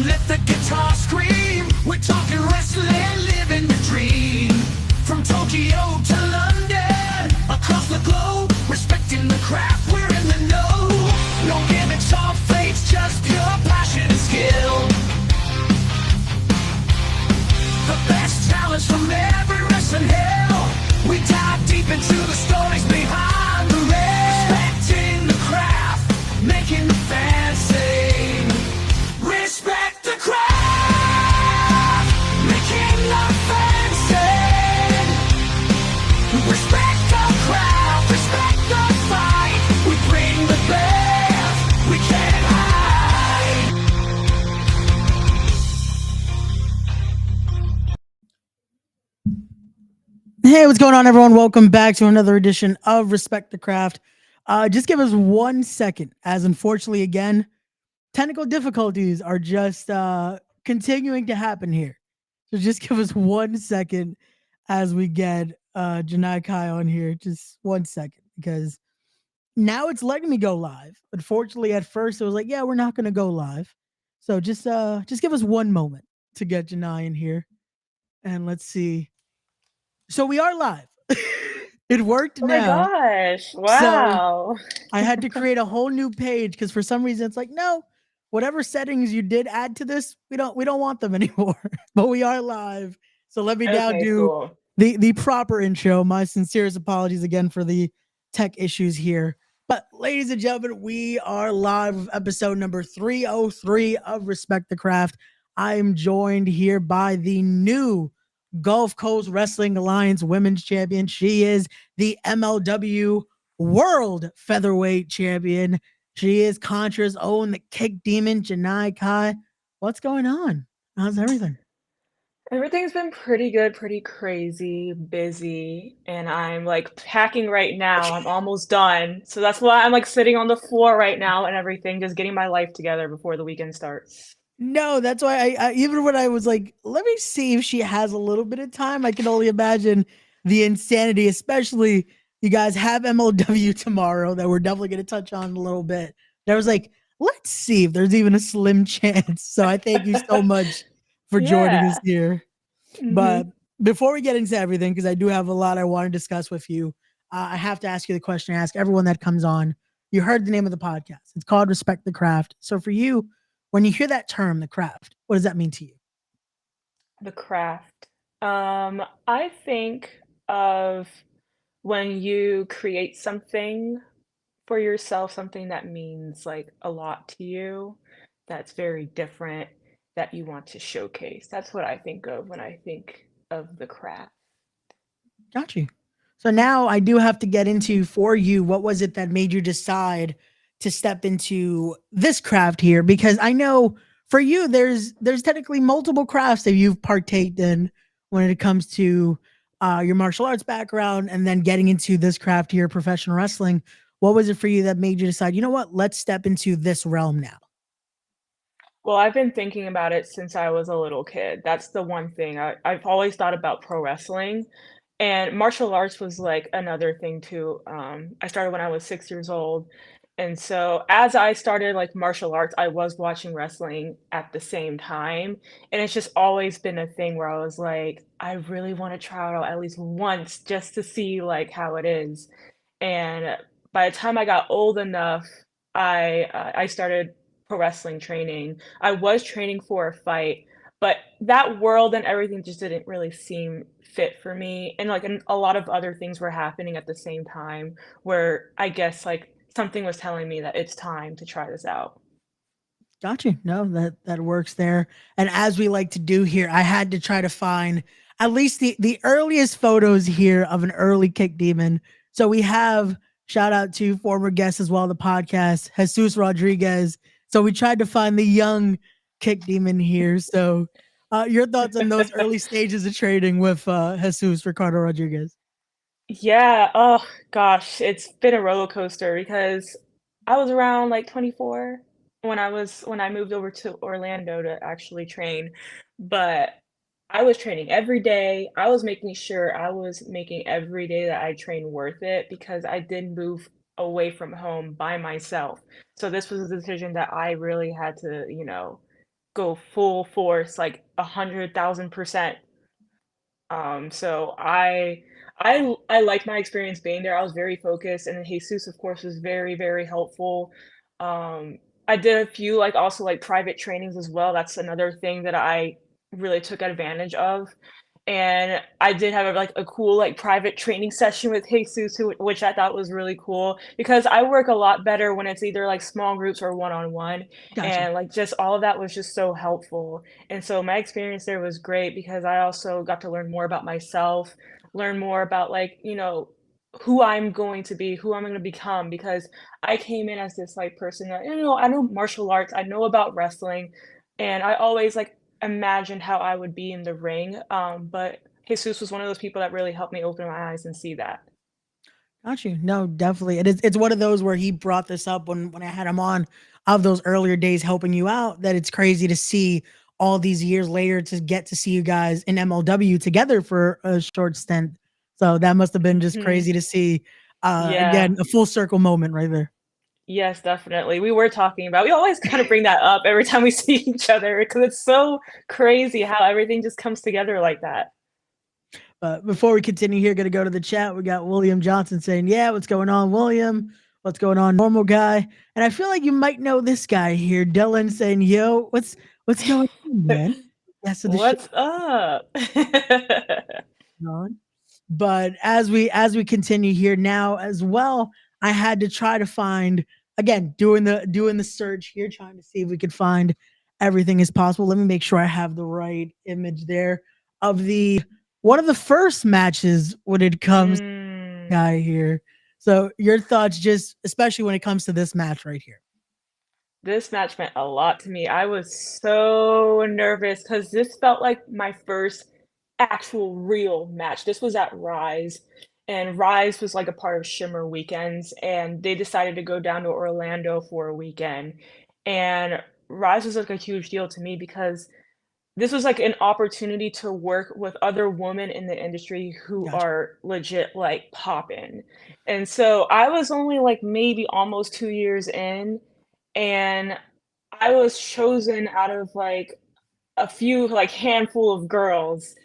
Let the guitar scream. We're talking wrestling, living the dream. From Tokyo to London, across the globe, respecting the craft, we're in the know. No gimmicks or fakes, just pure passion and skill. The best talents from every wrestling hill. We dive deep into the stories behind the ring. Respecting the craft, making the fans sing. Respect the craft, making the fans sing. Respect the craft, respect the fight. We bring the best, we can't hide. Hey, what's going on, everyone? Welcome back to another edition of Respect the Craft. Just give us 1 second, as unfortunately, again, technical difficulties are just continuing to happen here. So just give us 1 second as we get Janai Kai on here. Just 1 second, because now it's letting me go live. Unfortunately, at first it was like, yeah, we're not going to go live. So just give us one moment to get Janai in here, and let's see. So we are live. It worked Oh my now. gosh. So Wow. I had to create a whole new page because for some reason it's like, no, whatever settings you did add to this, we don't want them anymore. But we are live. So let me now Okay, do cool. the proper intro. My sincerest apologies again for the tech issues here. But ladies and gentlemen, we are live with episode number 303 of Respect the Craft. I am joined here by the new Gulf Coast Wrestling Alliance Women's Champion. She is the MLW World Featherweight Champion. She is Contra's own the Kick Demon, Janai Kai. What's going on? How's everything? Everything's been pretty good, pretty crazy, busy, and I'm like packing right now. I'm almost done. So that's why I'm like sitting on the floor right now and everything, just getting my life together before the weekend starts. No, that's why I even when I was like, let me see if she has a little bit of time. I can only imagine the insanity, especially you guys have MLW tomorrow that we're definitely going to touch on a little bit. There was like, let's see if there's even a slim chance. So I thank you so much for joining us Yeah. here. But hmm before we get into everything, because I do have a lot I want to discuss with you, I have to ask you the question I ask everyone that comes on. You heard the name of the podcast. It's called Respect the Craft. So for you, when you hear that term, the craft, what does that mean to you? The craft. I think of when you create something for yourself, something that means like a lot to you, that's very different, that you want to showcase. That's what I think of when I think of the craft. Got you. So now I do have to get into for you, what was it that made you decide to step into this craft here? Because I know for you, there's technically multiple crafts that you've partaked in when it comes to your martial arts background, and then getting into this craft here, professional wrestling. What was it for you that made you decide, you know what, let's step into this realm now? Well, I've been thinking about it since I was a little kid. That's the one thing. I've always thought about pro wrestling, and martial arts was like another thing too. I started when I was 6 years old. And so as I started like martial arts, I was watching wrestling at the same time. And it's just always been a thing where I was like, I really want to try it out at least once just to see like how it is. And by the time I got old enough, I started pro wrestling training. I was training for a fight, but that world and everything just didn't really seem fit for me. And a lot of other things were happening at the same time where I guess like something was telling me that it's time to try this out. Got you. No, that works there. And as we like to do here, I had to try to find at least the earliest photos here of an early kick demon. So we have shout out to former guest as well, the podcast, Jesus Rodriguez. So we tried to find the young kick demon here. So your thoughts on those early stages of trading with Jesus Ricardo Rodriguez? Yeah, oh gosh, it's been a roller coaster because I was around like 24 when I moved over to Orlando to actually train, but I was training every day. I was making sure I was making every day that I train worth it because I did move away from home by myself. So this was a decision that I really had to, go full force, like 100,000%. So I like my experience being there. I was very focused, and then Jesus, of course, was very, very helpful. Um, I did a few like also like private trainings as well. That's another thing that I really took advantage of. And I did have like a cool like private training session with Jesus, which I thought was really cool because I work a lot better when it's either like small groups or one-on-one. Gotcha. And like just all of that was just so helpful. And so my experience there was great because I also got to learn more about myself, learn more about like, who I'm going to be, who I'm going to become because I came in as this like person that, I know martial arts, I know about wrestling, and I always like imagined how I would be in the ring. But Jesus was one of those people that really helped me open my eyes and see that. Got you. No, definitely. It's one of those where he brought this up when I had him on of those earlier days helping you out, that it's crazy to see all these years later to get to see you guys in MLW together for a short stint. So that must have been just Mhm. crazy to see, Yeah. again, a full circle moment right there. Yes, definitely. We were talking about we always kind of bring that up every time we see each other because it's so crazy how everything just comes together like that. But before we continue here, gonna go to the chat. We got William Johnson saying, "Yeah, what's going on, William? What's going on, normal guy?" And I feel like you might know this guy here, Dylan, saying, "Yo, what's going on, man?" Yes, of the show What's up? on. But as we continue here now as well, I had to try to find, again, doing the search here, trying to see if we could find everything as possible. Let me make sure I have the right image there of the one of the first matches when it comes to the Mm. guy here. So your thoughts, just especially when it comes to this match right here. This match meant a lot to me. I was so nervous because this felt like my first actual real match. This was at Rise, and Rise was like a part of Shimmer Weekends, and they decided to go down to Orlando for a weekend. And Rise was like a huge deal to me because this was like an opportunity to work with other women in the industry who Gotcha. are legit like poppin'. And so I was only like maybe almost 2 years in, and I was chosen out of like a few like handful of girls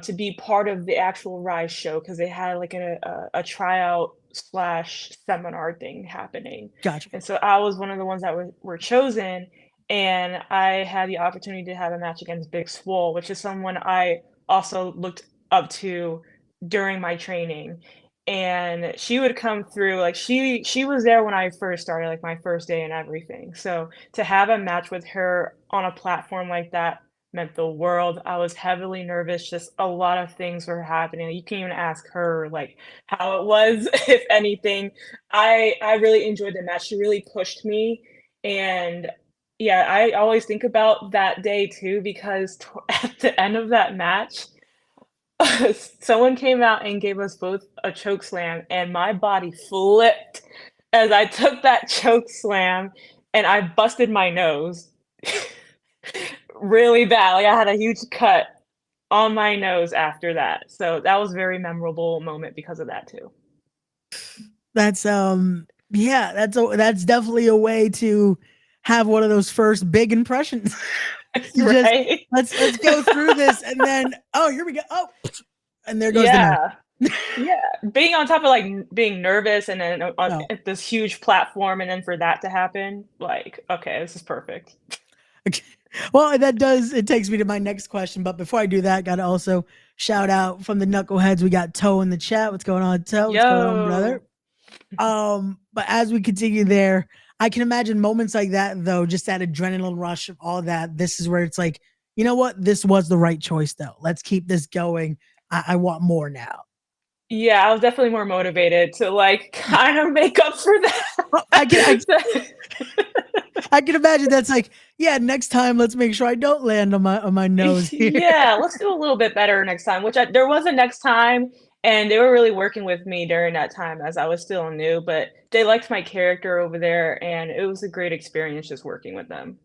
to be part of the actual Rise show because they had like a tryout slash seminar thing happening, Gotcha. and so I was one of the ones that were chosen, and I had the opportunity to have a match against Big Swole, which is someone I also looked up to during my training. And she would come through like she was there when I first started, like my first day and everything. So to have a match with her on a platform like that meant the world. I was heavily nervous, just a lot of things were happening. You can even ask her, like, how it was, if anything. I really enjoyed the match. She really pushed me, and, yeah, I always think about that day too because at the end of that match, someone came out and gave us both a choke slam, and my body flipped as I took that choke slam, and I busted my nose really bad. Like I had a huge cut on my nose after that. So that was a very memorable moment because of that too. That's yeah, that's definitely a way to have one of those first big impressions. You just Right? let's go through this and then oh here we go. Oh and there goes the match. Yeah. Yeah. Being on top of like being nervous and then on No. at this huge platform and then for that to happen, like, okay, this is perfect. Okay. Well, that does it takes me to my next question. But before I do that, gotta also shout out from the knuckleheads. We got Toe in the chat. What's going on, Toe? What's going on, brother? Yo. But as we continue there, I can imagine moments like that, though, just that adrenaline rush of all that. This is where it's like, you know what? This was the right choice, though. Let's keep this going. I want more now. Yeah, I was definitely more motivated to like kind of make up for Well, that. I can imagine that's like, yeah, next time let's make sure I don't land on my nose here. Yeah, let's do a little bit better next time, which there was a next time, and they were really working with me during that time as I was still new, but they liked my character over there, and it was a great experience just working with them.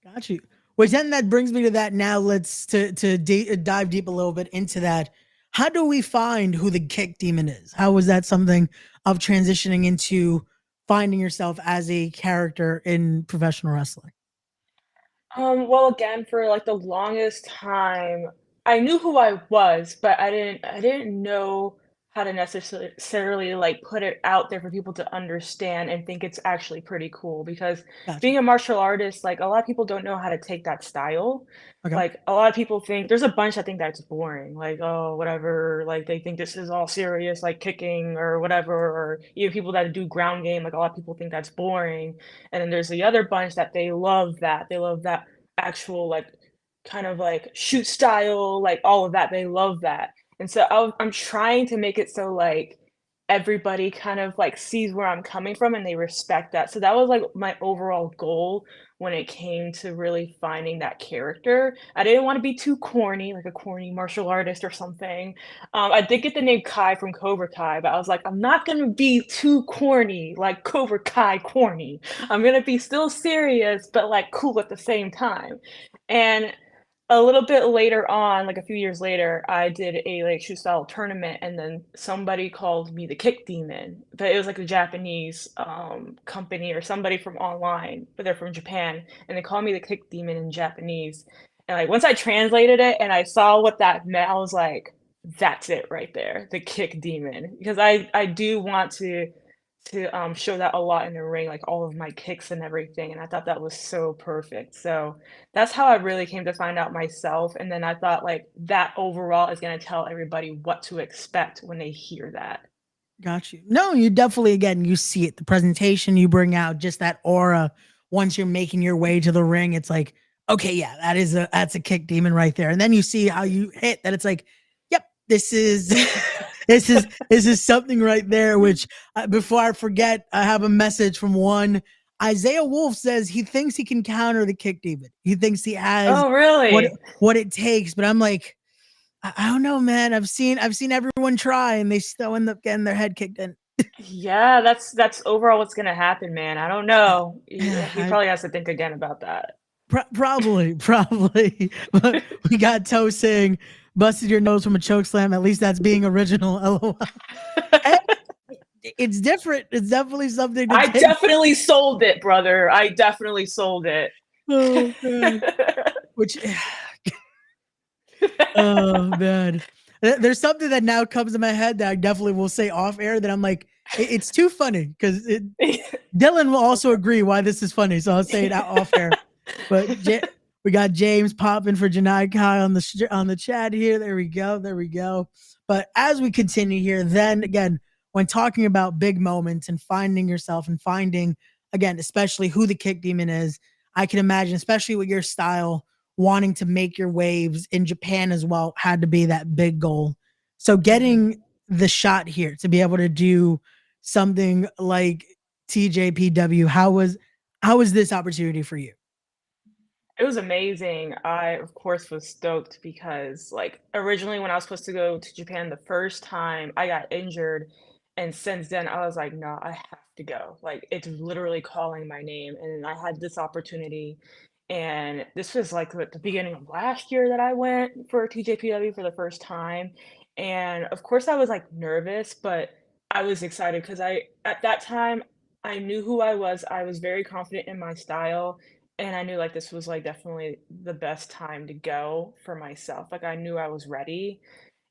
Got you. Which then that brings me to that. Now let's dive deep a little bit into that. How do we find who the kick demon is? How was that something of transitioning into finding yourself as a character in professional wrestling? Well, again, for like the longest time, I knew who I was, but I didn't know how to necessarily like put it out there for people to understand and think it's actually pretty cool because Gotcha. being a martial artist, like a lot of people don't know how to take that style. Okay. Like a lot of people think there's a bunch that think that's boring, like, oh, whatever, like they think this is all serious, like kicking or whatever, or even people that do ground game, like a lot of people think that's boring. And then there's the other bunch that they love that. They love that actual, like, kind of, like, shoot style, like, all of that, they love that, and so I'm trying to make it so, like, everybody kind of, like, sees where I'm coming from and they respect that, so that was, like, my overall goal when it came to really finding that character. I didn't wanna be too corny, like a corny martial artist or something. I did get the name Kai from Cobra Kai, but I was like, "I'm not gonna be too corny, like Cobra Kai corny." I'm gonna be still serious, but, like, cool at the same time. And a little bit later on, like a few years later, I did a, like, shoot style tournament, and then somebody called me the Kick Demon, but it was, like, a Japanese, company or somebody from online, but they're from Japan, and they called me the Kick Demon in Japanese. And, like, once I translated it and I saw what that meant, I was like, "That's it right there, the Kick Demon," because I do want to show that a lot in the ring, like all of my kicks and everything, and I thought that was so perfect. So that's how I really came to find out myself, and then I thought like that overall is gonna tell everybody what to expect when they hear that. Got you. No, you definitely, again, you see it. The presentation you bring out, just that aura. Once you're making your way to the ring, it's like, okay, yeah, that's a kick demon right there. And then you see how you hit that. It's like, yep, this is this is something right there. Which before I forget, I have a message from one. Isaiah Wolf says he thinks he can counter the kick demon. He thinks he has Oh, what really? what it takes. But I'm like, I don't know, man. I've seen everyone try and they still end up getting their head kicked in. Yeah, that's overall what's gonna happen, man. I don't know. He I, probably has to think again about that. probably. But we got Toe saying, "Busted your nose from a choke slam." At least that's being original. LOL. Hey, it's different. It's definitely something to I take. definitely sold it, brother. I definitely sold it. Oh man. Which, oh man. There's something that now comes to my head that I definitely will say off air that I'm like, it's too funny because Dylan will also agree why this is funny. So I'll say it out off air. But we got James popping for Janai Kai on the chat here. There we go. There we go. But as we continue here, then again, when talking about big moments and finding yourself and finding, again, especially who the kick demon is, I can imagine, especially with your style, wanting to make your waves in Japan as well had to be that big goal. So Mhm. getting the shot here to be able to do something like TJPW, how was this opportunity for you? It was amazing. I, of course, was stoked because, like, originally when I was supposed to go to Japan the first time, I got injured, and since then, I was like, "No, I have to go." Like, it's literally calling my name, and I had this opportunity, and this was, like, at the beginning of last year that I went for TJPW for the first time, and, of course, I was, like, nervous, but I was excited because I at that time, I knew who I was very confident in my style, and I knew, like, this was, like, definitely the best time to go for myself, like, I knew I was ready,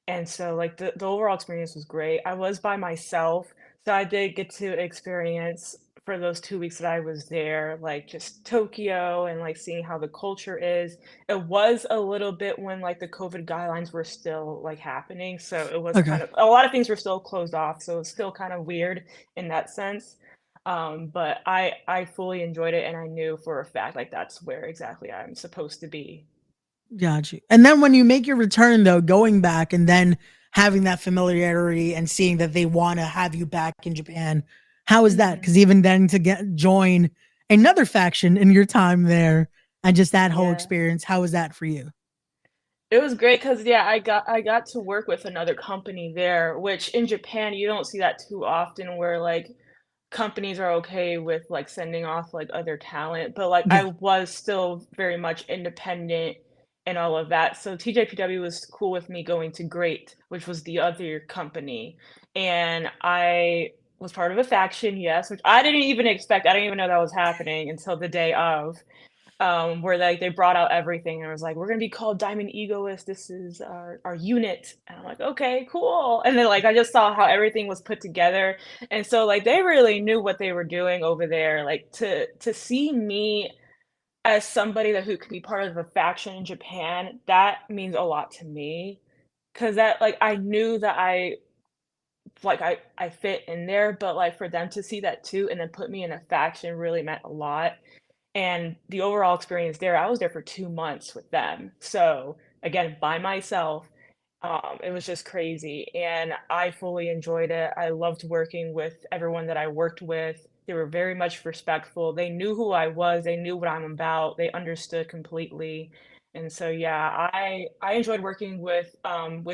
and so, like, the overall experience was great. I was by myself, so I did get to experience for those 2 weeks that I was there, like, just Tokyo and, like, seeing how the culture is. It was a little bit when, like, the COVID guidelines were still, like, happening, so it was Okay. kind of a lot of things were still closed off, so it's still kind of weird in that sense. But I fully enjoyed it, and I knew for a fact, like, that's where exactly I'm supposed to be. Got you. And then when you make your return though, going back and then having that familiarity and seeing that they want to have you back in Japan, how is that? Mhm. Because even then to get join another faction in your time there and just that whole Yeah. experience, how was that for you? It was great because yeah, I got to work with another company there, which in Japan, you don't see that too often where, like, companies are okay with, like, sending off, like, other talent, but, like, I Yeah. was still very much independent and all of that, so TJPW was cool with me going to Great, which was the other company, and I was part of a faction, yes, which I didn't even expect, I didn't even know that was happening until the day of. where like they brought out everything and it was like, we're gonna be called Diamond Egoist. This is our unit. And I'm like, okay, cool. And then like I just saw how everything was put together. And so like they really knew what they were doing over there. Like to see me as somebody that who could be part of a faction in Japan, that means a lot to me. Cause that like I knew that I fit in there, but like for them to see that too and then put me in a faction really meant a lot. And the overall experience there, I was there for 2 months with them. So, again, by myself, it was just crazy, and I fully enjoyed it. I loved working with everyone that I worked with. They were very much respectful. They knew who I was, they knew what I'm about, they understood completely. And so, yeah, I enjoyed working with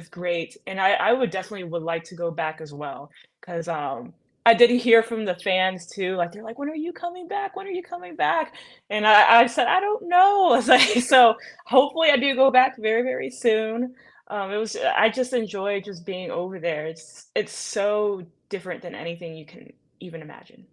Great, and I would definitely would like to go back as well, 'cause, I did hear from the fans too, like, they're like, "When are you coming back? When are you coming back?" And I said, "I don't know." I was like, so hopefully I do go back very, very soon. It was I just enjoy just being over there. It's so different than anything you can even imagine.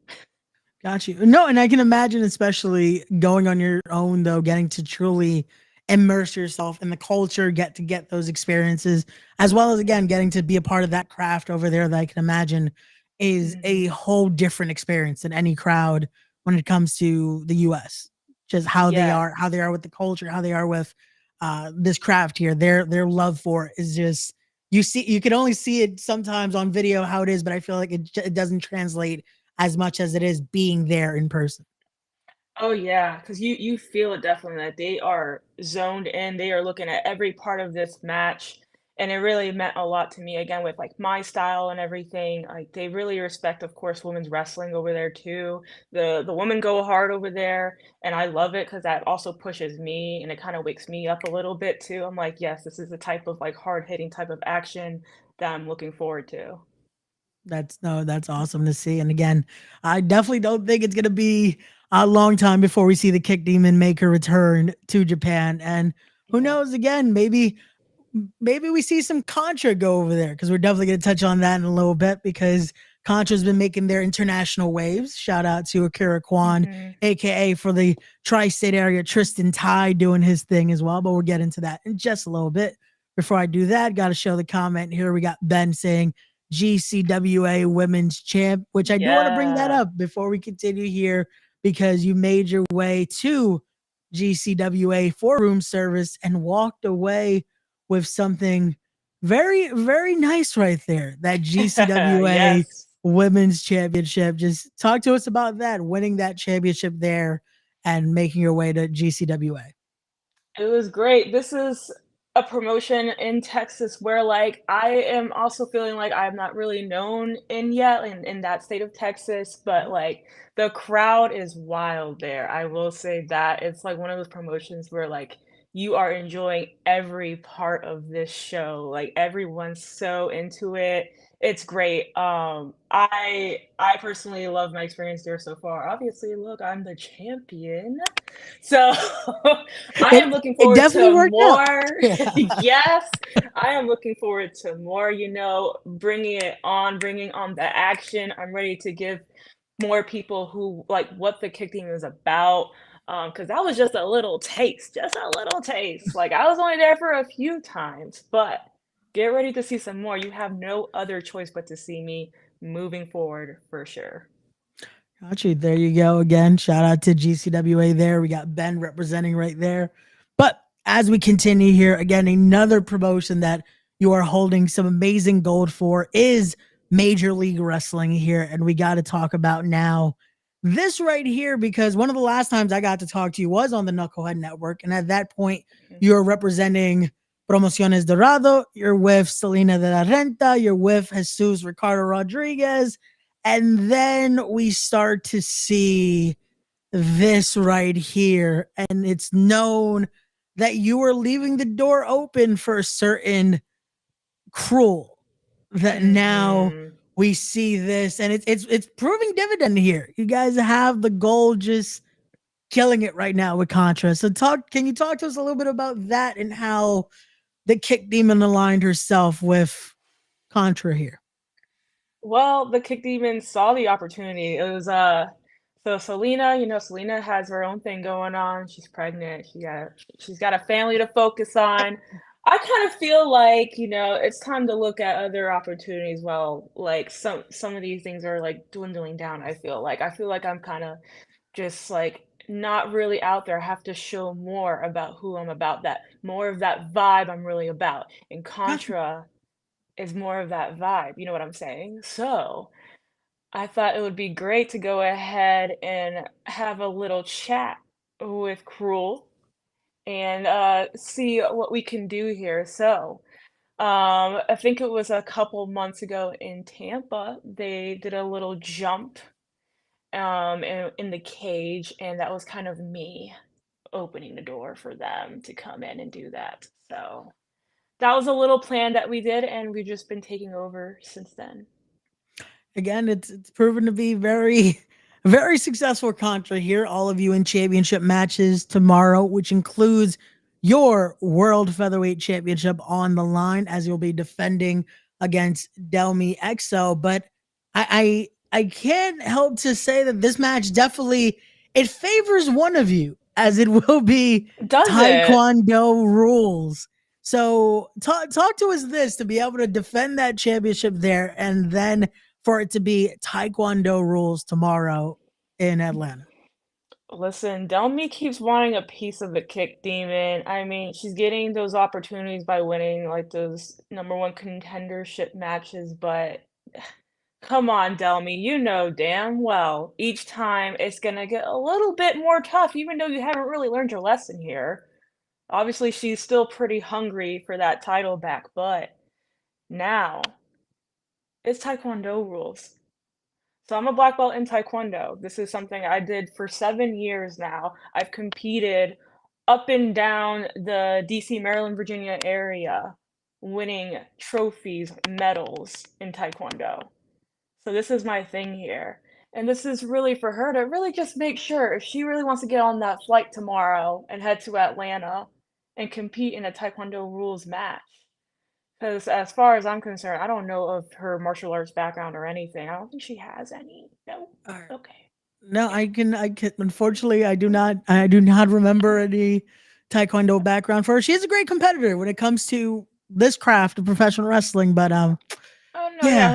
Got you. No, and I can imagine, especially going on your own, though, getting to truly immerse yourself in the culture, get those experiences, as well as again getting to be a part of that craft over there. That I can imagine is a Mhm. whole different experience than any crowd when it comes to the U.S. Just Yes. how they are with the culture, how they are with this craft here. Their love for it is just you can only see it sometimes on video how it is, but I feel like it doesn't translate as much as it is being there in person. Oh, yeah, because you feel it definitely that they are zoned in, they are looking at every part of this match, and it really meant a lot to me, again, with, like, my style and everything, like, they really respect, of course, women's wrestling over there too. The women go hard over there, and I love it because that also pushes me, and it kinda wakes me up a little bit too. I'm like, "Yes, this is the type of, like, hard-hitting type of action that I'm looking forward to." That's no, that's awesome to see. And again, I definitely don't think it's gonna be a long time before we see the Kick Demon Maker return to Japan. And who Yeah. knows? Again, maybe we see some Contra go over there because we're definitely going to touch on that in a little bit because Contra's been making their international waves. Shout out to Akira Kwan, Mhm. aka for the tri-state area, Tristan Ty doing his thing as well. But we'll get into that in just a little bit. Before I do that, got to show the comment here. We got Ben saying GCWA Women's Champ, which I do want to bring that Yeah. up before we continue here because you made your way to GCWA for room service and walked away with something very, very nice right there. That GCWA Yes. Women's Championship. Just talk to us about that, winning that championship there and making your way to GCWA. It was great. This is a promotion in Texas where, like, I am also feeling like I'm not really known in yet in that state of Texas, but, like, the crowd is wild there. I will say that. It's, like, one of those promotions where, like, you are enjoying every part of this show. Like, everyone's so into it. It's great. I personally love my experience there so far. Obviously, look, I'm the champion. So I am looking It forward definitely to worked out. more. Yeah. Yes, I am looking forward to more, bringing on the action. I'm ready to give more people who like what the kick team is about. Because that was just a little taste. Like I was only there for a few times, but get ready to see some more. You have no other choice but to see me moving forward for sure. Got you. There you go again. Shout out to GCWA there. We got Ben representing right there. But as we continue here, again, another promotion that you are holding some amazing gold for is Major League Wrestling here. And we got to talk about now this right here because one of the last times I got to talk to you was on the Knucklehead Network. And at that point, you were representing Promociones Dorado. You're with Selena de la Renta. You're with Jesus Ricardo Rodriguez. And then we start to see this right here. And it's known that you are leaving the door open for a certain cruel that now Mhm. we see this and it's proving dividend here. You guys have the goal just killing it right now with Contra. So can you talk to us a little bit about that and how the Kick Demon aligned herself with Contra here? Well, the Kick Demon saw the opportunity. It was So Selena, Selena has her own thing going on. She's pregnant. She's got a family to focus on. I kind of feel like, it's time to look at other opportunities. Well, like some of these things are like dwindling down, I feel like. I feel like I'm kind of just like not really out there. I have to show more about who I'm about, that more of that vibe I'm really about. And Gotcha. Contra is more of that vibe, you know what I'm saying? So, I thought it would be great to go ahead and have a little chat with Cruel and see what we can do here. So, I think it was a couple months ago in Tampa, they did a little jump in the cage, and that was kind of me opening the door for them to come in and do that. So, that was a little plan that we did, and we've just been taking over since then. Again, it's proven to be very very successful contra here. All of you in championship matches tomorrow, which includes your world featherweight championship on the line as you'll be defending against Delmi Exo. But I can't help to say that this match definitely it favors one of you as it will be Does it? Taekwondo rules. So talk to us this to be able to defend that championship there and then for it to be Taekwondo rules tomorrow in Atlanta. Listen, Delmi keeps wanting a piece of the kick demon. I mean, she's getting those opportunities by winning like those number one contendership matches, but come on, Delmi, you know damn well each time it's gonna get a little bit more tough, even though you haven't really learned your lesson here. Obviously, she's still pretty hungry for that title back, but now it's Taekwondo rules. So I'm a black belt in Taekwondo. This is something I did for 7 years now. I've competed up and down the DC, Maryland, Virginia area, winning trophies, medals in Taekwondo. So this is my thing here. And this is really for her to really just make sure if she really wants to get on that flight tomorrow and head to Atlanta and compete in a Taekwondo rules match. Because as far as I'm concerned, I don't know of her martial arts background or anything. I don't think she has any. No? All right. Okay. No, Yeah. I can unfortunately I do not remember any Taekwondo background for her. She is a great competitor when it comes to this craft of professional wrestling, but Oh no, yeah, yeah,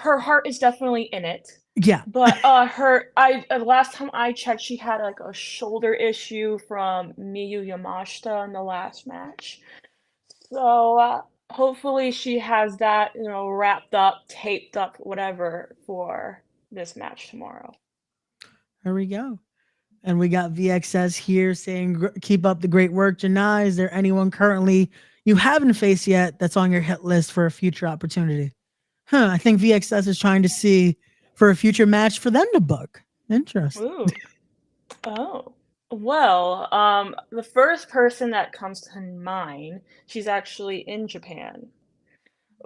her heart is definitely in it. yeah. But last time I checked, she had like a shoulder issue from Miyu Yamashita in the last match. So hopefully she has that, wrapped up, taped up, whatever for this match tomorrow. There we go. And we got VXS here saying, keep up the great work, Janai. Is there anyone currently you haven't faced yet that's on your hit list for a future opportunity? Huh, I think VXS is trying to see for a future match for them to book. Interesting. Ooh. Oh. Well, the first person that comes to mind, she's actually in Japan,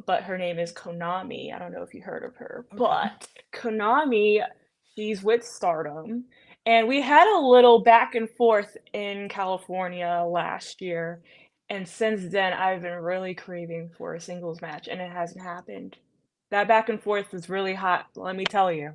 but her name is Konami. I don't know if you heard of her, Okay. but Konami, she's with Stardom, and we had a little back and forth in California last year, and since then I've been really craving for a singles match, and it hasn't happened. That back and forth is really hot, let me tell you.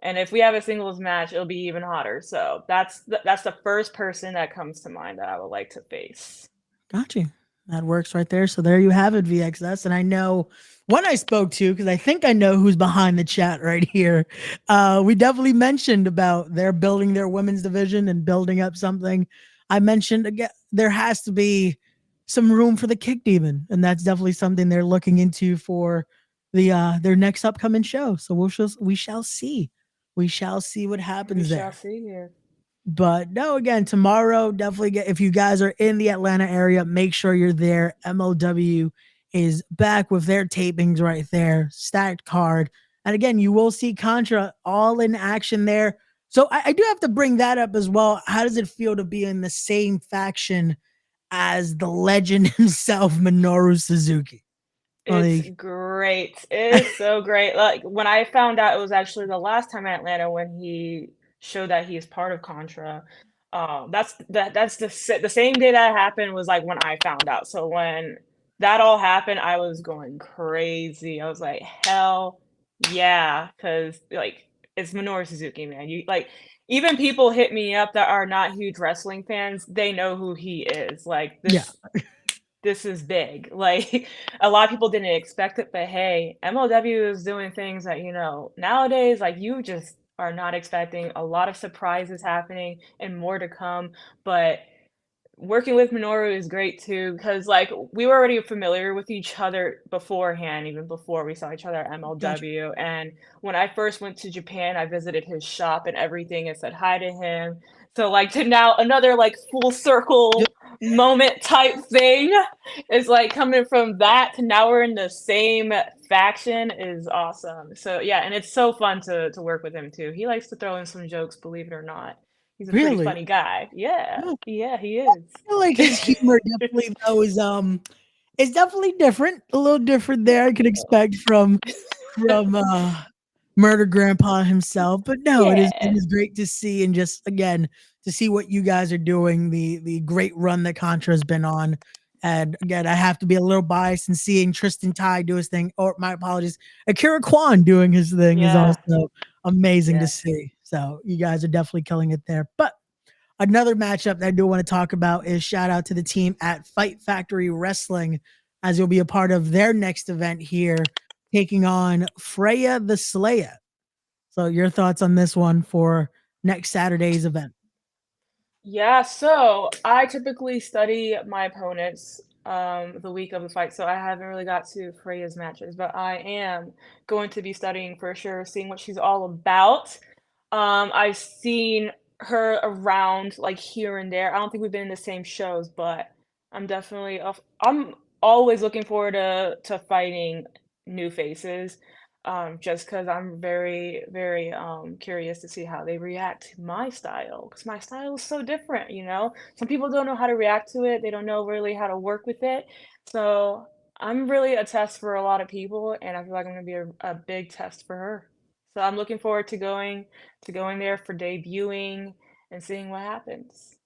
And if we have a singles match, it'll be even hotter. So that's the first person that comes to mind that I would like to face. Got you. That works right there. So there you have it, VXS. And I know one I spoke to, because I think I know who's behind the chat right here. We definitely mentioned about their building their women's division and building up something. I mentioned again, there has to be some room for the kick demon. And that's definitely something they're looking into for their next upcoming show. So we shall see. We shall see what We happens shall there. see here. But no, again, tomorrow, definitely get if you guys are in the Atlanta area, make sure you're there. MLW is back with their tapings right there, stacked card. And again, you will see Contra all in action there. So I do have to bring that up as well. How does it feel to be in the same faction as the legend himself, Minoru Suzuki? It's Like, great. It is so great. Like when I found out it was actually the last time in Atlanta when he showed that he is part of Contra. That's the same day that happened was like when I found out. So when that all happened, I was going crazy. I was like, hell yeah, because like it's Minoru Suzuki, man. You like even people hit me up that are not huge wrestling fans. They know who he is. Like Yeah. this is big. Like a lot of people didn't expect it, but hey, MLW is doing things that, nowadays, like you just are not expecting. A lot of surprises happening and more to come. But working with Minoru is great too, because like we were already familiar with each other beforehand, even before we saw each other at Gotcha. MLW. And when I first went to Japan, I visited his shop and everything and said hi to him. So like to now another like full Yep. circle moment type thing is like coming from that to now we're in the same faction is awesome. So yeah, and it's so fun to work with him too. He likes to throw in some jokes, believe it or not. He's a pretty Really? funny guy. Yeah. Yeah. Yeah, he I is. feel like his humor definitely though is definitely different. A little different there. I could expect from Murder Grandpa himself. But no, it Yeah. is great to see and just again to see what you guys are doing, the great run that Contra's been on. And again, I have to be a little biased in seeing Tristan Ty do his thing, or my apologies, Akira Kwan doing his thing is Yeah. also amazing to Yeah. see. So you guys are definitely killing it there. But another matchup that I do want to talk about is shout out to the team at Fight Factory Wrestling, as you'll be a part of their next event here, taking on Freya the Slayer. So, your thoughts on this one for next Saturday's event? Yeah, so I typically study my opponents the week of the fight, so I haven't really got to Freya's matches, but I am going to be studying for sure, seeing what she's all about. I've seen her around like here and there. I don't think we've been in the same shows, but I'm always looking forward to fighting new faces. Just because I'm very, very curious to see how they react to my style, because my style is so different, you know? Some people don't know how to react to it, they don't know really how to work with it. So I'm really a test for a lot of people, and I feel like I'm gonna be a big test for her. So I'm looking forward to going there for debuting and seeing what happens.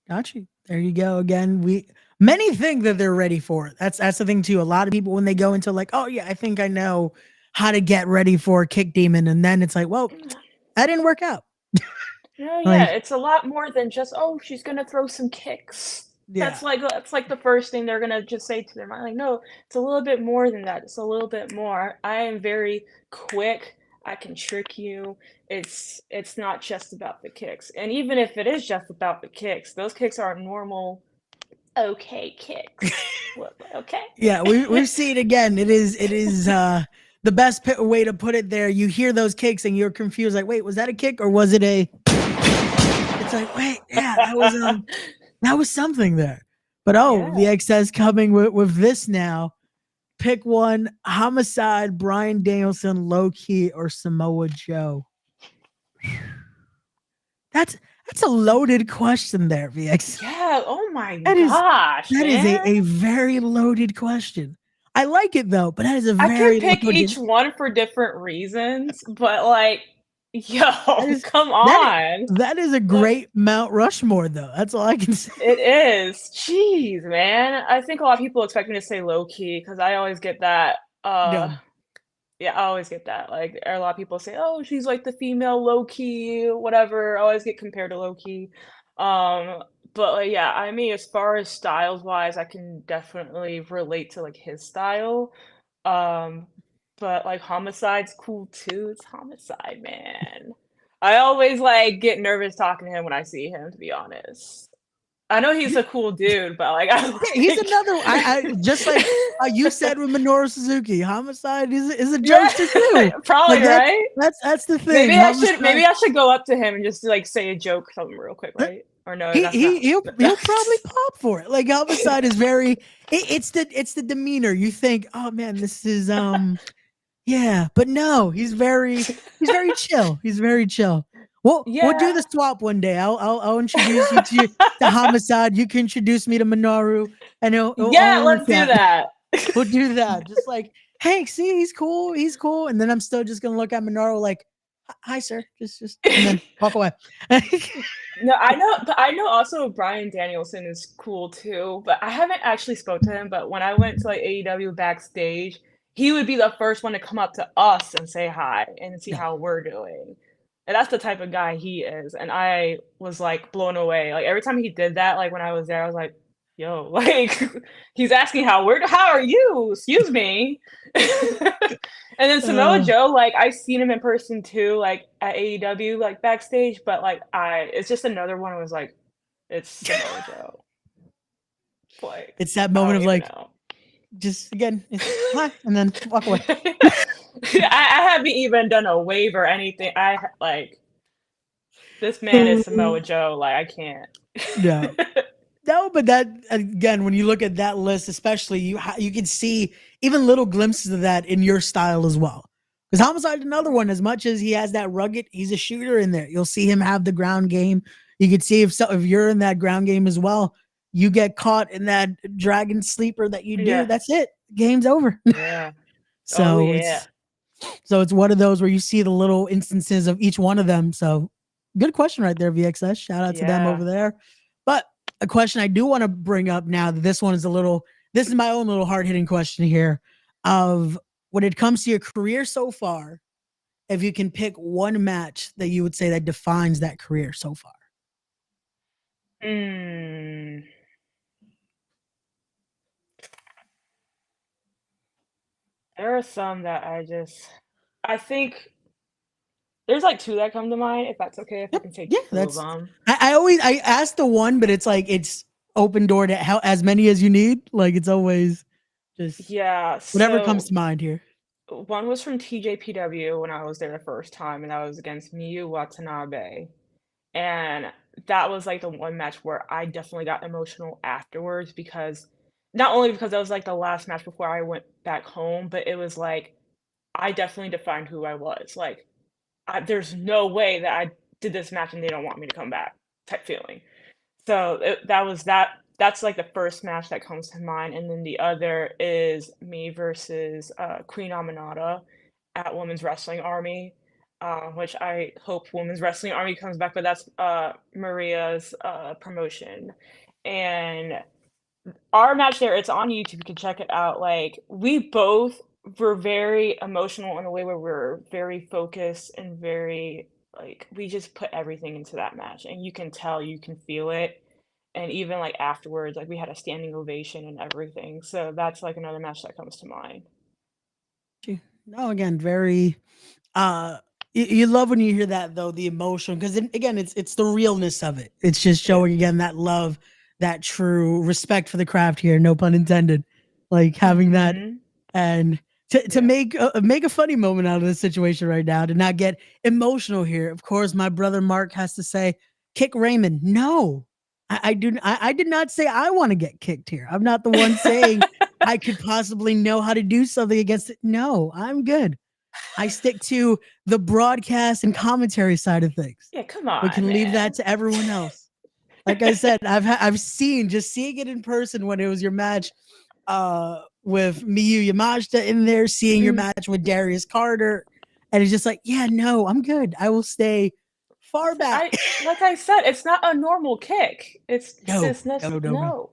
Got you. There you go. Again, we many think that they're ready for it. That's the thing too. A lot of people when they go into like, oh yeah, I think I know how to get ready for Kick Demon, and then it's like, well, that didn't work out. No, yeah, Like, it's a lot more than just, "Oh, she's gonna throw some kicks." yeah, That's like the first thing they're gonna just say to their mind. Like, no, it's a little bit more than that. It's a little bit more. I am very quick. I can trick you. It's not just about the kicks. And even if it is just about the kicks, those kicks are normal, okay kicks. What, okay? yeah, we've seen again. It is the best way to put it. There, you hear those kicks and you're confused. Like, wait, was that a kick or was it a? It's like, wait, yeah, that was something there. But oh, the Yeah. excess coming with this now. Pick one: Homicide, Brian Danielson, Low Key, or Samoa Joe. That's that's a loaded question there, VX. Yeah, oh my That is gosh, that is man. a very loaded question. I like it though, but that is a I could very pick each loaded. one for different reasons, but, like, yo, That is come that is, on. that is a Like, great Mount Rushmore though. That's all I can say. it is. Jeez, man. I think a lot of people expect me to say low key because I always get that, Yeah. yeah, I always get that, like, a lot of people say, "Oh, she's like the female low key, whatever." I always get compared to low key. Um, but, like, yeah, I mean, as far as styles-wise, I can definitely relate to, like, his style. Um, but, like, Homicide's cool too. It's Homicide, man. I always, like, get nervous talking to him when I see him, to be honest. I know he's a cool dude, but, like, I Yeah, he's like another. I just like you said with Minoru Suzuki, Homicide is a Yeah, jokester too. probably, Like right? that's the thing. Maybe I should go up to him and just, like, say a joke something real quick, right? Or no, He that's not he'll probably pop for it. Like Homicide is very. It's the demeanor. You think, oh man, this is yeah, but no, he's very chill. He's very chill. We'll do Yeah. the swap one day. I'll introduce you to Homicide. You can introduce me to Minoru, and it'll Yeah, all let's work do out. that. We'll do that. Just like, hey, see, he's cool. He's cool. And then I'm still just gonna look at Minoru like, hi, sir. Just, and then walk away. No, I know also Brian Danielson is cool too, but I haven't actually spoke to him, but when I went to, like, AEW backstage, he would be the first one to come up to us and say hi and see Yeah. how we're doing. And that's the type of guy he is, and I was, like, blown away, like, every time he did that, like, when I was there, I was like, "Yo," like, he's asking how are you? Excuse me. And then Samoa Uh, Joe, like, I've seen him in person too, like, at AEW, like, backstage, but, like, I it's just another one. I was like, "It's Samoa Joe." Like, it's that I moment don't of even like, know. just again, hi, and then walk away. I haven't even done a wave or anything. Like, this man is Samoa Joe, like, I can't. No. No, but that again, when you look at that list, especially you can see even little glimpses of that in your style as well. Because Homicide's another one. As much as he has that rugged, he's a shooter in there. You'll see him have the ground game. You can see if you're in that ground game as well, you get caught in that dragon sleeper that you do. Yeah. That's it. Game's over. Yeah. Oh, so yeah. it's one of those where you see the little instances of each one of them. So good question right there, VXS. Shout out to them Yeah. over there. But a question I do want to bring up now that this one is this is my own little hard hitting question here of when it comes to your career so far, if you can pick one match that you would say that defines that career so far. Mm. There are some that I think there's, like, 2 that come to mind, if that's okay, if I Yep. can take Yeah, 2 of them. I ask the one, but it's open door to how as many as you need. Like it's always just Yeah, whatever comes so to mind here. one was from TJPW when I was there the first time, and that was against Miyu Watanabe, and that was, like, the one match where I definitely got emotional afterwards because not only because that was, like, the last match before I went back home, but it was, like, I definitely defined who I was, like, there's no way that I did this match and they don't want me to come back type feeling. So, that's, like, the first match that comes to mind, and then the other is me versus, Queen Aminata at Women's Wrestling Army, which I hope Women's Wrestling Army comes back, but that's, Maria's, promotion, and our match there, it's on YouTube, you can check it out, like, we both were very emotional in a way where we're very focused and very like, we just put everything into that match, and you can tell, you can feel it, and even, like, afterwards, like, we had a standing ovation and everything, so that's, like, another match that comes to mind. No, again, very you love when you hear that though, the emotion, because again, it's the realness of it. It's just Yeah. showing again that love, that true respect for the craft here, no pun intended. Like having that Mhm. and to Yeah. make a funny moment out of this situation right now, to not get emotional here. Of course, my brother Mark has to say, kick Raymond. No, I did not say I want to get kicked here. I'm not the one saying I could possibly know how to do something against it. No, I'm good. I stick to the broadcast and commentary side of things. Yeah, come We on, can leave that man. to everyone else. Like I said, I've seen, just seeing it in person when it was your match with Miyu Yamashita in there, seeing your Mm. match with Darius Carter, and it's just like, yeah, no, I'm good. I will stay far Listen, back. I like I said, it's not a normal kick. No, It's just no, no, no. no.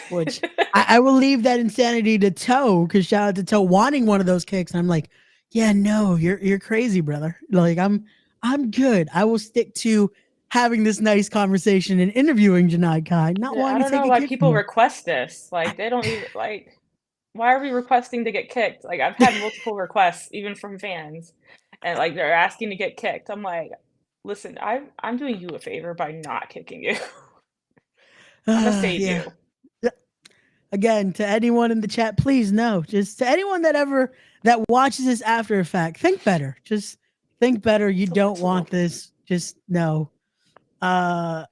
Which I will leave that insanity to Toe, because shout out to Toe wanting one of those kicks. And I'm like, yeah, no, you're crazy, brother. Like I'm good. I will stick to having this nice conversation and interviewing Janai Kai, not Yeah, I wanting to don't take know a why kick from people you. request this, like, they don't even like, why are we requesting to get kicked? Like, I've had multiple requests, even from fans, and, like, they're asking to get kicked. I'm like, "Listen, I'm doing you a favor by not kicking you. Imma save Yeah. you." Yeah. Again, to anyone in the chat, please no. Just to anyone that watches this after a fact, think better. Just think better. You It's a don't little. want this. Just no. Uh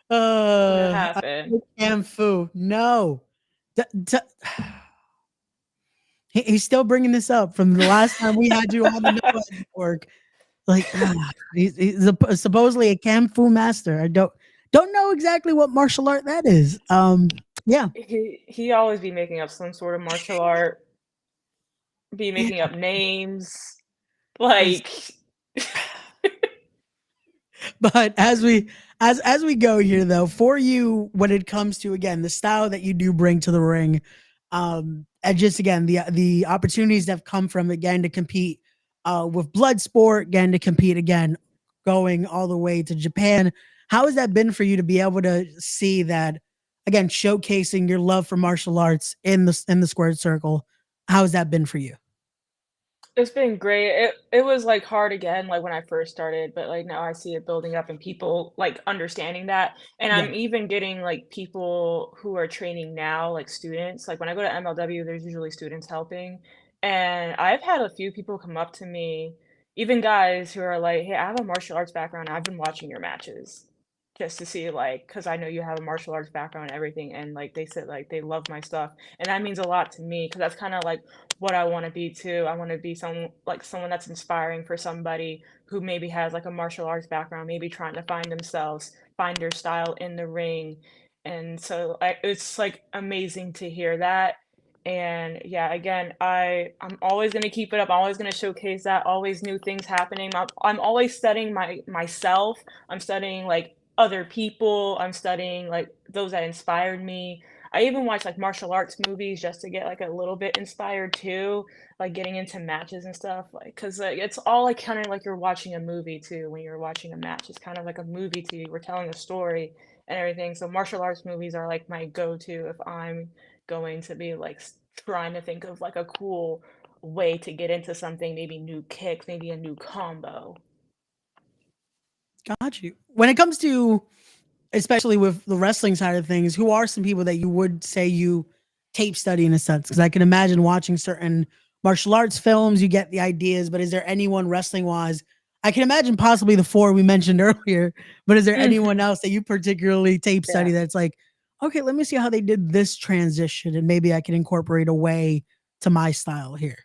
What I happened? am Fu. No. D- d- he's still bringing this up from the last time we had you on the Noah Network. Like he's supposedly a Kung Fu master. I don't know exactly what martial art that is. Yeah, He always be making up some sort of martial art, be yeah. making up names, It's, like but as we go here though, for you, when it comes to again the style that you do bring to the ring, and just again the opportunities that have come from again to compete with blood sport, again to compete again, going all the way to Japan. How has that been for you to be able to see that again, showcasing your love for martial arts in the squared circle? How has that been for you? It's been great. It was, like, hard again, like, when I first started, but, like, now I see it building up and people, like, understanding that, and Yeah, I'm even getting, like, people who are training now, like, students, like, when I go to MLW, there's usually students helping, and I've had a few people come up to me, even guys who are like, "Hey, I have a martial arts background, I've been watching your matches." Just to see, like, because I know you have a martial arts background and everything, and, like, they said, like, they love my stuff, and that means a lot to me because that's kinda, like, what I wanna be too. I wanna be someone that's inspiring for somebody who maybe has, like, a martial arts background, maybe trying to find themselves, find their style in the ring, and so, it's, like, amazing to hear that, and, yeah, again, I'm always gonna keep it up, I'm always gonna showcase that, always new things happening. I'm always studying myself, I'm studying, like, other people, I'm studying, like, those that inspired me. I even watch, like, martial arts movies just to get, like, a little bit inspired too, like, getting into matches and stuff, like, 'cause, like, it's all, like, kinda like you're watching a movie too when you're watching a match, it's kind of like a movie to you, we're telling a story and everything, so martial arts movies are, like, my go-to if I'm going to be, like, trying to think of, like, a cool way to get into something, maybe new kicks, maybe a new combo. got you. When it comes to especially with the wrestling side of things, who are some people that you would say you tape study in a sense? Because I can imagine watching certain martial arts films, you get the ideas, but is there anyone wrestling wise? I can imagine possibly the four we mentioned earlier, but is there anyone Mhm. else that you particularly tape study Yeah. that's like, okay, let me see how they did this transition and maybe I can incorporate a way to my style here?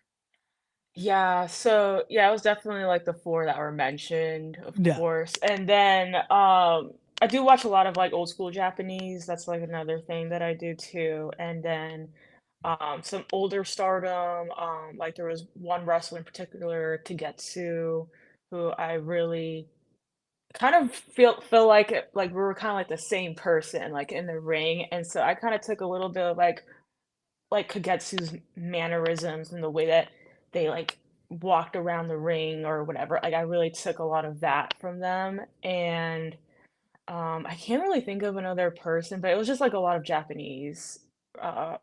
Yeah, so yeah, it was definitely like the 4 that were mentioned, of Yeah, course, and then, I do watch a lot of, like, old school Japanese, that's, like, another thing that I do too, and then, some older stardom, like, there was one wrestler in particular, Tagetsu, who I really kind of feel like like, we were kinda like the same person, like, in the ring, and so I kinda took a little bit of, like Kagetsu's mannerisms and the way that they, like, walked around the ring or whatever, like, I really took a lot of that from them, and, I can't really think of another person, but it was just, like, a lot of Japanese,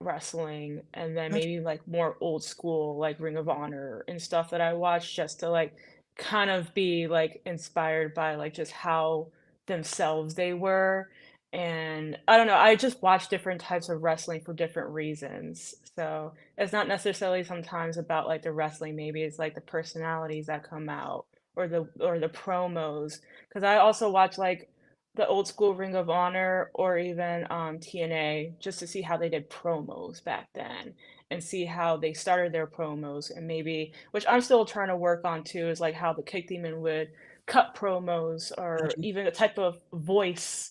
wrestling, and then gotcha. maybe, like, more old school, like, Ring of Honor and stuff that I watched just to, like, kind of be, like, inspired by, like, just how themselves they were, and I don't know, I just watch different types of wrestling for different reasons. So, it's not necessarily sometimes about, like, the wrestling, maybe it's, like, the personalities that come out or the promos. Because I also watch, like, the old school Ring of Honor or even, TNA just to see how they did promos back then and see how they started their promos and maybe which I'm still trying to work on too, is, like, how the Kick Demon would cut promos or Gotcha. even the type of voice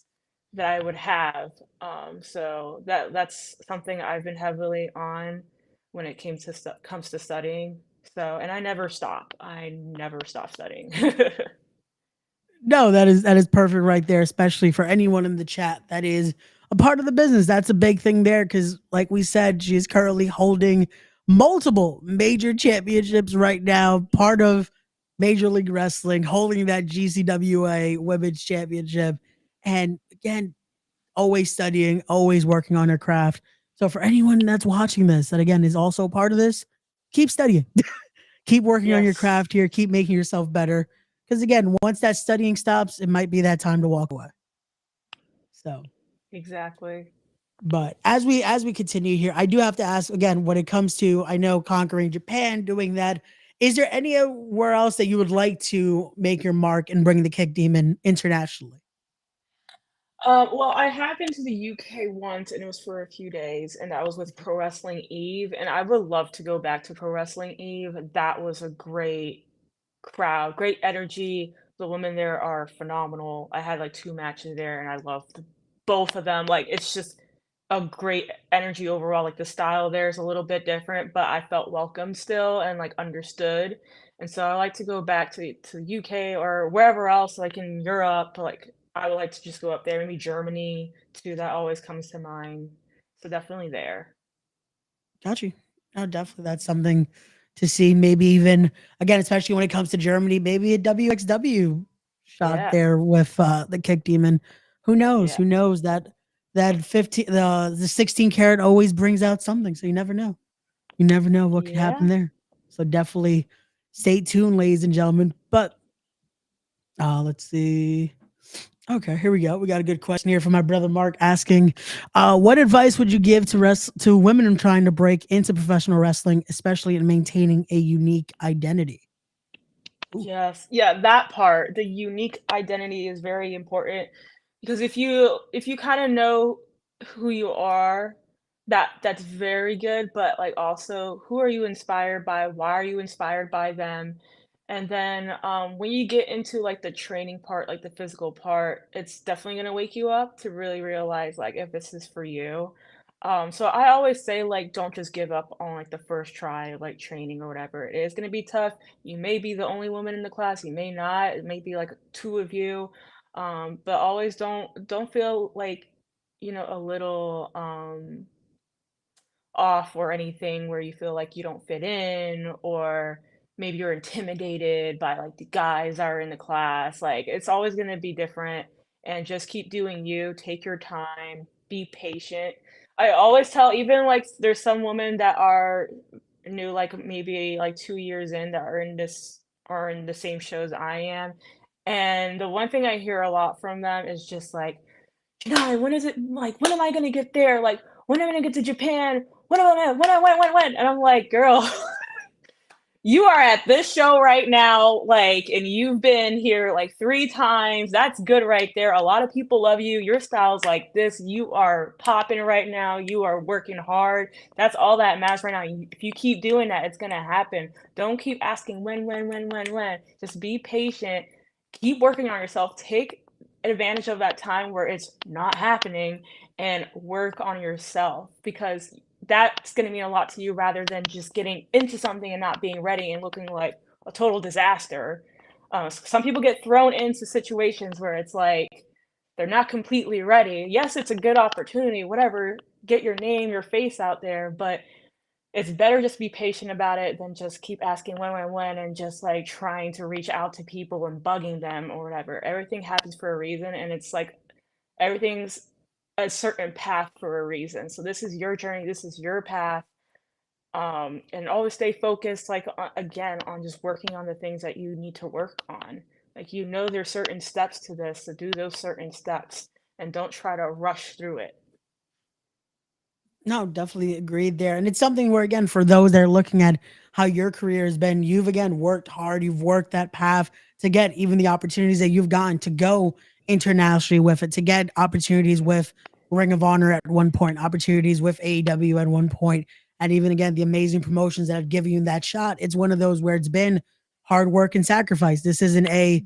that I would have. So that's something I've been heavily on when it came to comes to studying. So, and I never stop. I never stop studying. No, that is perfect right there, especially for anyone in the chat that is a part of the business. That's a big thing there because, like we said, she is currently holding multiple major championships right now, part of Major League Wrestling, holding that GCWA Women's Championship. And again, always studying, always working on her craft. So, for anyone that's watching this, that again is also part of this, keep studying. Keep working on your Yes, craft here, keep making yourself better. Because again, once that studying stops, it might be that time to walk away. So, exactly. but as we continue here, I do have to ask again when it comes to I know conquering Japan, doing that. Is there anywhere else that you would like to make your mark and bring the kick demon internationally? Well, I have been to the UK once, and it was for a few days, and that was with Pro Wrestling Eve, and I would love to go back to Pro Wrestling Eve. That was a great crowd, great energy. The women there are phenomenal. I had like 2 matches there, and I loved both of them. Like, it's just a great energy overall. Like, the style there is a little bit different, but I felt welcome still and, like, understood. And so I like to go back to UK or wherever else, like in Europe, like, I would like to just go up there, maybe Germany too, that always comes to mind. So definitely there. Got you. No, definitely that's something to see. Maybe even again, especially when it comes to Germany, maybe a WXW shot Yeah, there with the Kick Demon. Who knows? yeah, Who knows that 15 the 16 carat always brings out something. So you never know. You never know what could happen yeah. there. So definitely stay tuned, ladies and gentlemen. But let's see. Okay, here we go. We got a good question here from my brother Mark asking, "What advice would you give to women trying to break into professional wrestling, especially in maintaining a unique identity?" Ooh, Yes. Yeah, that part, the unique identity is very important because if you kind of know who you are, that's very good, but like also who are you inspired by? Why are you inspired by them? And then when you get into like the training part, like the physical part, it's definitely going to wake you up to really realize like if this is for you. So I always say like don't just give up on like the first try of like training or whatever. It is going to be tough. You may be the only woman in the class, you may not, it may be like two of you. But always don't feel like, a little off or anything where you feel like you don't fit in or maybe you're intimidated by like the guys that are in the class. Like it's always going to be different and just keep doing you, take your time, be patient. I always tell even like there's some women that are new like maybe like 2 years in that are in the same shows I am. And the one thing I hear a lot from them is just like, Janai, when is it like, when am I gonna get there? Like, when am I gonna get to Japan? When am I when? And I'm like, girl, you are at this show right now, like, and you've been here like 3 times. That's good right there. A lot of people love you. Your style's like this. You are popping right now. You are working hard. That's all that matters right now. If you keep doing that, it's gonna happen. Don't keep asking when. Just be patient. Keep working on yourself. Take advantage of that time where it's not happening and work on yourself because that's going to mean a lot to you rather than just getting into something and not being ready and looking like a total disaster. Some people get thrown into situations where it's like they're not completely ready. Yes, it's a good opportunity, whatever, get your name, your face out there, but it's better just be patient about it than just keep asking when, and just like trying to reach out to people and bugging them or whatever. Everything happens for a reason, and it's like everything's a certain path for a reason. So this is your journey, this is your path. And always stay focused, like again, on just working on the things that you need to work on. Like there's certain steps to this, so do those certain steps and don't try to rush through it. no, definitely agreed there. And it's something where, again, for those that are looking at how your career has been, you've again worked hard, you've worked that path to get even the opportunities that you've gotten to go internationally with it, to get opportunities with Ring of Honor at one point, opportunities with AEW at one point, and even again, the amazing promotions that have given you that shot. It's one of those where it's been hard work and sacrifice. This isn't a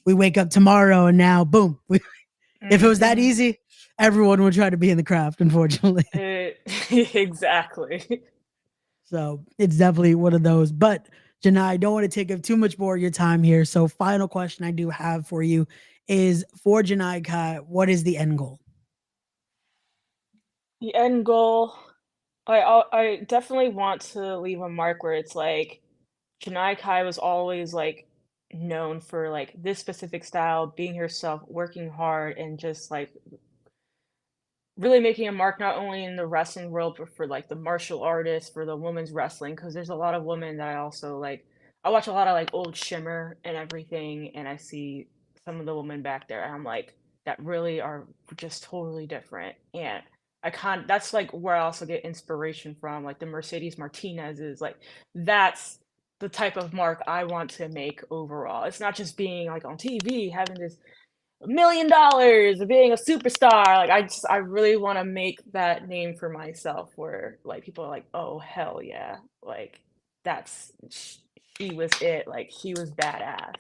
we wake up tomorrow and now boom. If it was that Hmm. easy, everyone would try to be in the craft, unfortunately. Exactly. So it's definitely one of those. But Janai, I don't want to take up too much more of your time here. So final question I do have for you is for Janai Kai, what is the end goal? The end goal, I definitely want to leave a mark where it's like Janai Kai was always like known for like this specific style, being herself, working hard, and just like really making a mark not only in the wrestling world, but for like the martial artists, for the women's wrestling, because there's a lot of women that I also like. I watch a lot of like old Shimmer and everything, and I see some of the women back there, and I'm like, that really are just totally different. And that's like where I also get inspiration from, like the Mercedes Martinez's, like that's the type of mark I want to make overall. It's not just being like on TV, having this $1 million being a superstar. Like I really want to make that name for myself where like people are like, oh hell yeah, like that's she was it, like she was badass.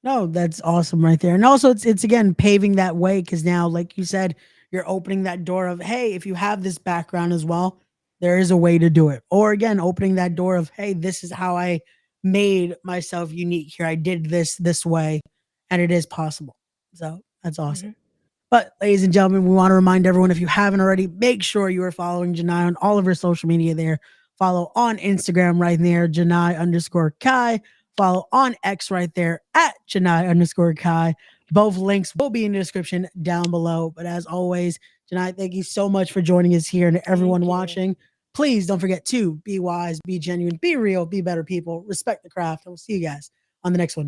No, that's awesome right there. And also it's again paving that way because now, like you said, you're opening that door of, hey, if you have this background as well, there is a way to do it. Or again, opening that door of, hey, this is how I made myself unique here. I did this way, and it is possible. So that's awesome. Hmm. But ladies and gentlemen, we want to remind everyone, if you haven't already, make sure you are following Janai on all of her social media there. Follow on Instagram right there, Janai_Kai. Follow on X right there at Janai_Kai. Both links will be in the description down below. But as always, Janai, thank you so much for joining us here, and everyone watching. Please don't forget to be wise, be genuine, be real, be better people, respect the craft. And we'll see you guys on the next one.